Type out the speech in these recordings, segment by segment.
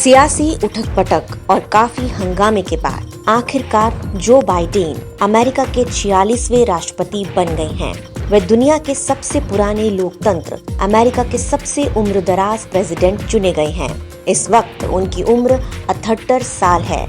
सियासी उठक पटक और काफी हंगामे के बाद आखिरकार जो बाइडेन अमेरिका के 46वें राष्ट्रपति बन गए हैं। वे दुनिया के सबसे पुराने लोकतंत्र अमेरिका के सबसे उम्रदराज प्रेसिडेंट चुने गए हैं। इस वक्त उनकी उम्र 78 साल है।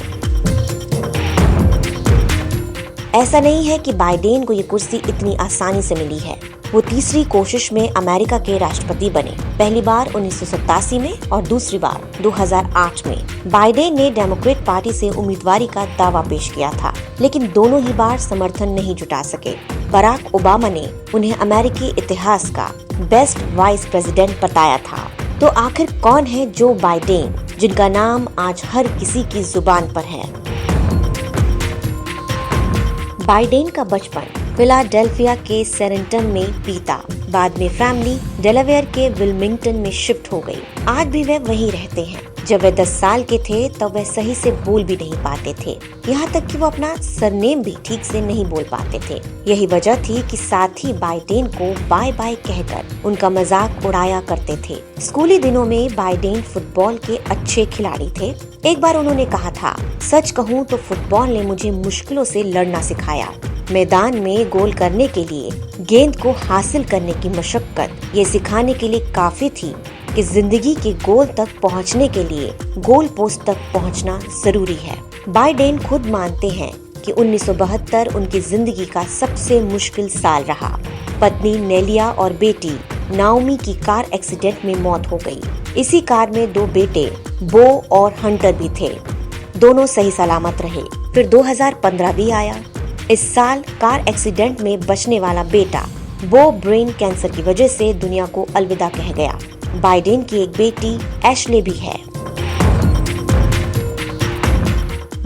ऐसा नहीं है कि बाइडेन को ये कुर्सी इतनी आसानी से मिली है। वो तीसरी कोशिश में अमेरिका के राष्ट्रपति बने, पहली बार 1987 में और दूसरी बार 2008 में। बाइडेन ने डेमोक्रेट पार्टी से उम्मीदवारी का दावा पेश किया था, लेकिन दोनों ही बार समर्थन नहीं जुटा सके। बराक ओबामा ने उन्हें अमेरिकी इतिहास का बेस्ट वाइस प्रेसिडेंट बताया था। तो आखिर कौन है जो बाइडेन, जिनका नाम आज हर किसी की जुबान पर है? बाइडेन का बचपन फिलाडेल्फिया के सेरेंटन में बीता। बाद में फैमिली डेलावेयर के विल्मिंगटन में शिफ्ट हो गई। आज भी वे वहीं रहते हैं। जब वे 10 साल के थे तब वे सही से बोल भी नहीं पाते थे, यहाँ तक कि वो अपना सरनेम भी ठीक से नहीं बोल पाते थे। यही वजह थी कि साथी बाइडेन को बाय बाय कहकर उनका मजाक उड़ाया करते थे। स्कूली दिनों में बाइडेन फुटबॉल के अच्छे खिलाड़ी थे। एक बार उन्होंने कहा था, सच कहूँ तो फुटबॉल ने मुझे मुश्किलों से लड़ना सिखाया। मैदान में गोल करने के लिए गेंद को हासिल करने की मशक्कत ये सिखाने के लिए काफी थी कि जिंदगी के गोल तक पहुंचने के लिए गोल पोस्ट तक पहुंचना जरूरी है। बाइडेन खुद मानते हैं कि 1972 उनकी जिंदगी का सबसे मुश्किल साल रहा। पत्नी नेलिया और बेटी नाओमी की कार एक्सीडेंट में मौत हो गई। इसी कार में 2 बेटे बो और हंटर भी थे। दोनों सही सलामत रहे। फिर 2015 भी आया। इस साल कार एक्सीडेंट में बचने वाला बेटा बो ब्रेन कैंसर की वजह से दुनिया को अलविदा कह गया। बाइडेन की एक बेटी एशले भी है।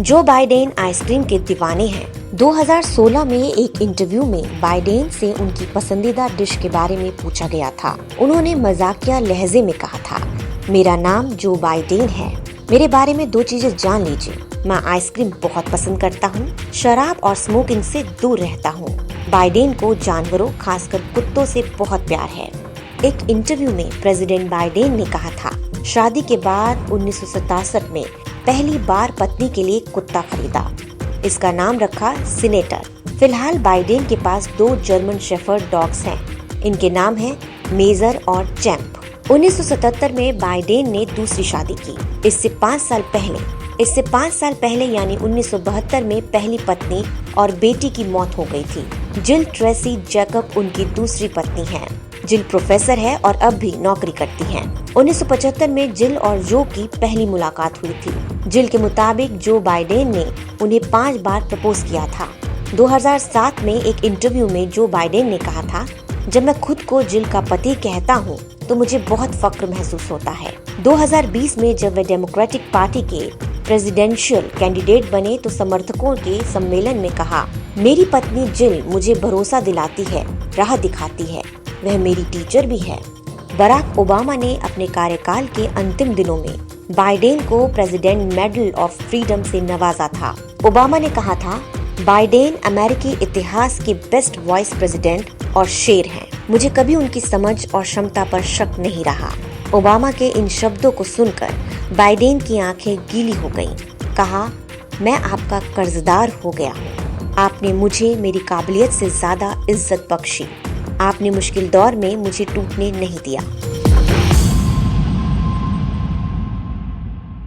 जो बाइडेन आइसक्रीम के दीवाने हैं। 2016 में एक इंटरव्यू में बाइडेन से उनकी पसंदीदा डिश के बारे में पूछा गया था। उन्होंने मजाकिया लहजे में कहा था, मेरा नाम जो बाइडेन है। मेरे बारे में 2 चीजें जान लीजिए। मैं आइसक्रीम बहुत पसंद करता हूँ, शराब और स्मोकिंग से दूर रहता हूँ। बाइडेन को जानवरों, खासकर कुत्तों से बहुत प्यार है। एक इंटरव्यू में प्रेसिडेंट बाइडेन ने कहा था, शादी के बाद 1967 में पहली बार पत्नी के लिए कुत्ता खरीदा। इसका नाम रखा सिनेटर। फिलहाल बाइडेन के पास 2 जर्मन शेफर्ड डॉग्स हैं। इनके नाम हैं मेजर और चैंप। 1977 में बाइडेन ने दूसरी शादी की। इससे 5 साल पहले यानी 1972 में पहली पत्नी और बेटी की मौत हो गई थी। जिल ट्रेसी जैकब उनकी दूसरी पत्नी है। जिल प्रोफेसर है और अब भी नौकरी करती हैं। 1975 में जिल और जो की पहली मुलाकात हुई थी। जिल के मुताबिक जो बाइडेन ने उन्हें 5 बार प्रपोज किया था। 2007 में एक इंटरव्यू में जो बाइडेन ने कहा था, जब मैं खुद को जिल का पति कहता हूँ तो मुझे बहुत फक्र महसूस होता है। 2020 में जब वे डेमोक्रेटिक पार्टी के प्रेसिडेंशियल कैंडिडेट बने तो समर्थकों के सम्मेलन में कहा, मेरी पत्नी जिल मुझे भरोसा दिलाती है, राह दिखाती है, वह मेरी टीचर भी है। बराक ओबामा ने अपने कार्यकाल के अंतिम दिनों में बाइडेन को प्रेसिडेंट मेडल ऑफ फ्रीडम से नवाजा था। ओबामा ने कहा था, बाइडेन अमेरिकी इतिहास के बेस्ट वाइस प्रेसिडेंट और शेर हैं। मुझे कभी उनकी समझ और क्षमता पर शक नहीं रहा। ओबामा के इन शब्दों को सुनकर बाइडेन की आंखें गीली हो गईं। कहा, मैं आपका कर्जदार हो गया हूँ। आपने मुझे मेरी काबिलियत से ज्यादा इज्जत बख्शी। आपने मुश्किल दौर में मुझे टूटने नहीं दिया।